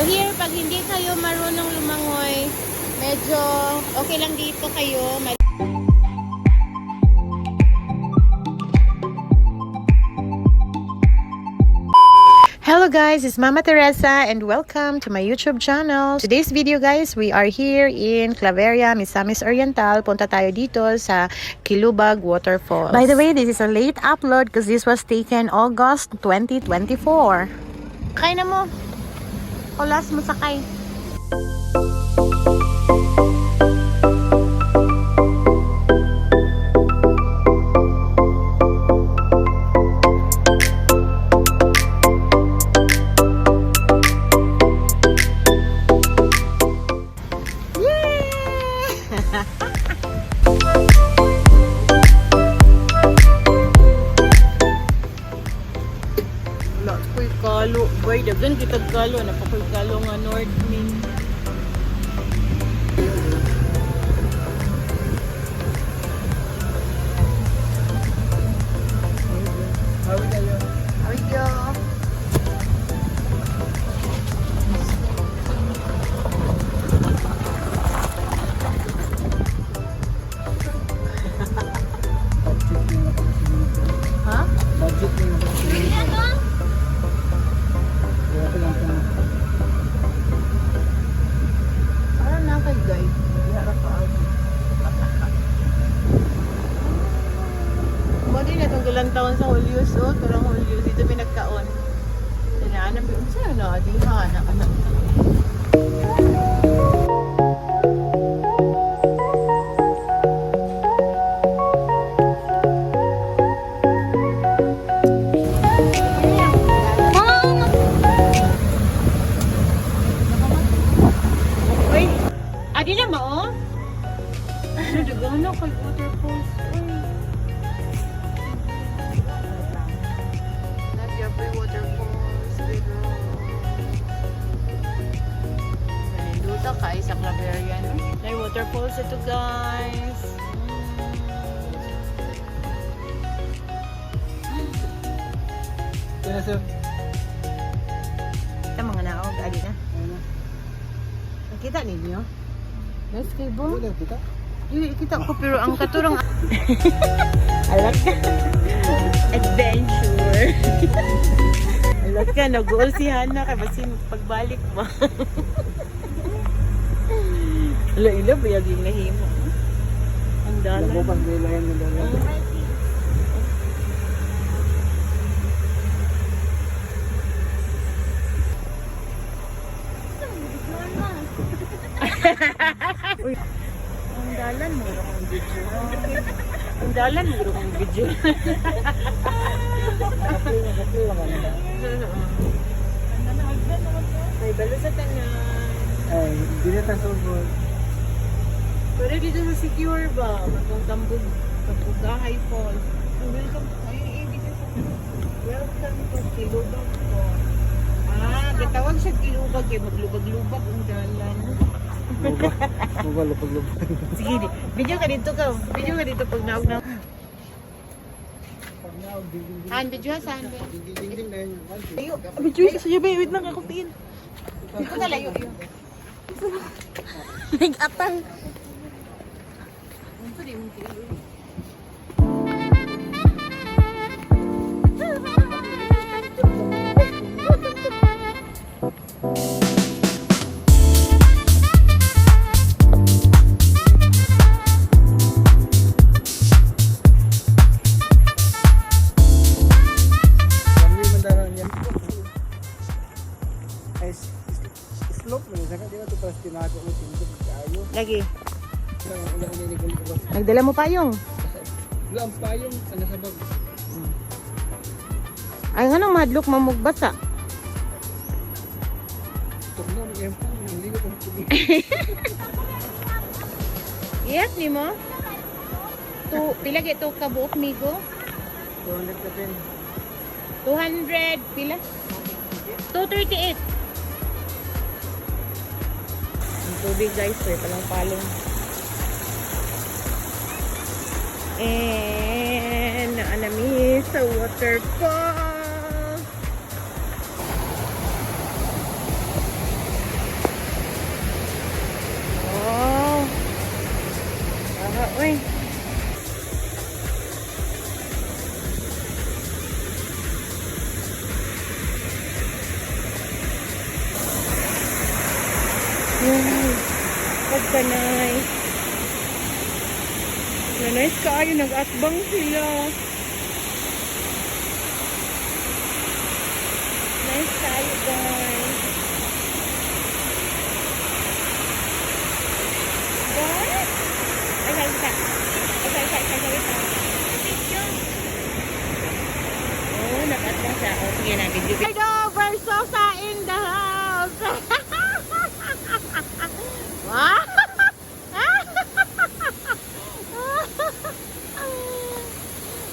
here, pag hindi kayo marunong lumangoy, medyo okay lang dito kayo. Hello guys, it's Mama Teresa and welcome to my YouTube channel. Today's video guys, we are here in Claveria, Misamis Oriental. Punta tayo dito sa Kilubag Waterfalls. By the way, this is a late upload because this was taken August 2024. Kaya na mo. Olas mo sakay. Kalo, boy, dagan kita kalo, napakoy kalo nga North Main. How are you? Ha? Budget na yung parang nakay guide. Mali na itong galang taon sa Julius. Oh, turang Julius. Dito pinagkaon. Sinaanap yung sa'yo na. Di hana. Adi na mo, oh? Nagano kay waterfalls. Not your free waterfalls. Pero naninduta kay sa Claveria, no? May waterfalls ito, guys. Kaya sir. Ito mga naog, adi na. Nakita ninyo? Yes, kay Bo. Wala kita. Hindi kita ko pero ang katurang alat ka. Adventure. Alat ka, nag-goal si Hana kay basin pagbalik ba. Ila ba yung nahimo? Ang dala. Labo pang bilayan mo dala. Uy, ang dalan mo ang video. Ang dalan mo ang video. Nakapli lang ano. May balo sa tanan. Ay, hindi na tasubod. Pero dito sa secure ba? Matong tambog. Kapugahay Falls. Welcome. Welcome to Kilubag Falls. Gatawag siya Kilubag eh. Maglubag-lubag ang dalan. Mobile lupag-lupag. Sige, video ka dito ka. Video ka dito pag naog na. Han, video ha, saan? Ding-ding na yun. Layo. Video sa iyo, wait lang ako tiin. Dito na layo yun. Nag-atang. Ito di mo kilo. Slope na saka di na to pas tinago mo tindog kayo. Lagi. Ulang Nagdala mo payong. Ulang payong ano sa bag. Ay nga nang madlok mamugbasa. Tugnaw ng empo, hindi ko pang tuloy. Yes, ni mo? Pila ito kabuok migo? 200 ka pen. 200 pila? 238. Ang tubig guys, palang palong. And naanami sa waterfall. Yan. Pagkanay. Nice kaayo, nag-atbang sila. Nice kaayo, guys. Guys? Ay, salita. Salita. Oh, nag-atbang siya. Oh, sige na, video. Hello, Versosa in the house. Wow!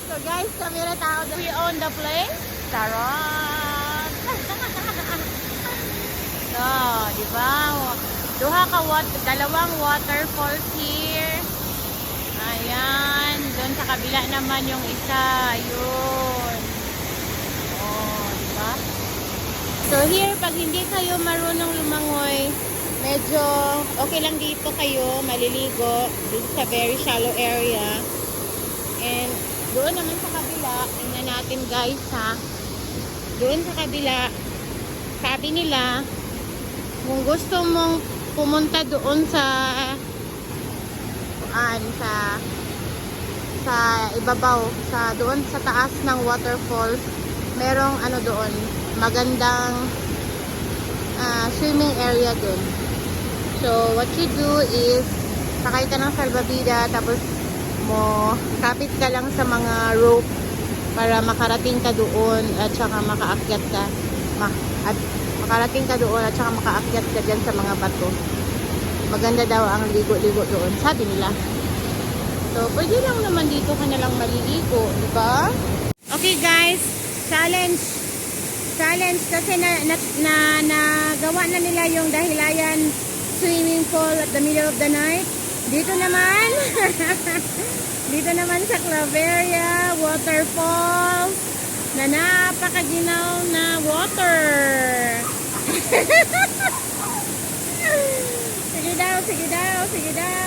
So guys, kami na tao. We own the place. Charot! So, di ba? Dalawang waterfalls here. Ayan. Doon sa kabila naman yung isa. Ayun. Oh, di ba? So here, pag hindi kayo marunong lumangoy, medyo okay lang dito kayo maliligo dito sa very shallow area. And doon naman sa kabila, tingnan natin guys ha. Doon sa kabila, sabi nila, kung gusto mong pumunta doon sa ibabaw, doon sa taas ng waterfalls, merong ano doon, magandang swimming area doon. So what you do is sakay ka ng salbabida, tapos kapit ka lang sa mga rope para makarating ka doon at saka makaakyat ka makaakyat ka dyan sa mga bato. Maganda daw ang ligo-ligo doon, sabi nila. So pwede lang naman dito ka nalang maliligo, di ba? Okay guys, challenge kasi nagawa na nila yung Dahilayan swimming pool at the middle of the night. Dito naman dito naman sa Claveria waterfalls na napakaginaw na water. Sige daw.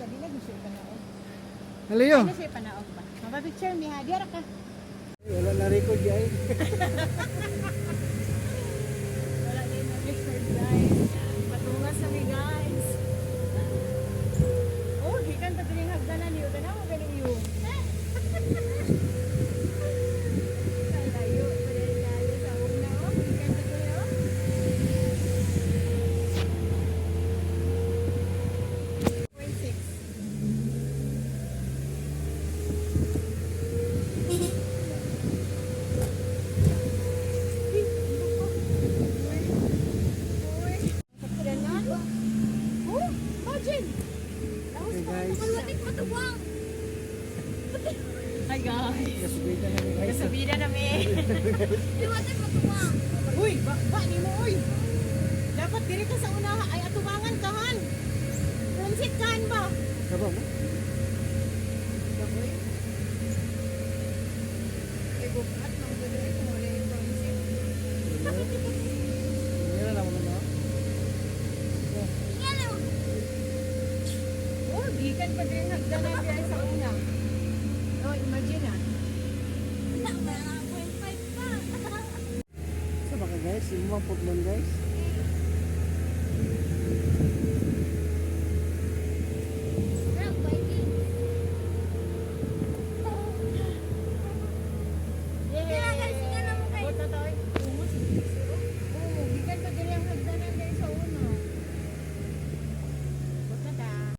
di na gusto ipanaog. Halayo. Ano siya ipanaog ba? Mapapicture mi ha, diara ka. Wala na record yay. Wala din na picture guys. Patungas na mi guys. Oh, gikan pa din hagdanan niyo. Tanaw mo galing iyo. Layo, layo sa una oh. Gikan pa din oh. Okay guys. Hi guys. Kasubita na ni guys. Kasabida na mi. Uy, ba ni mo uy. Dapat diri ka sa una ay atubangan ka han. Transit kan ba? Saba mo? Baboy. Ay bukat nang diri ko wala yung transit. Meron na mo na. Oh, gikan pa din hagdanan diay sa una. Oh, imagine ah. Saba ka guys. Yung mga football guys.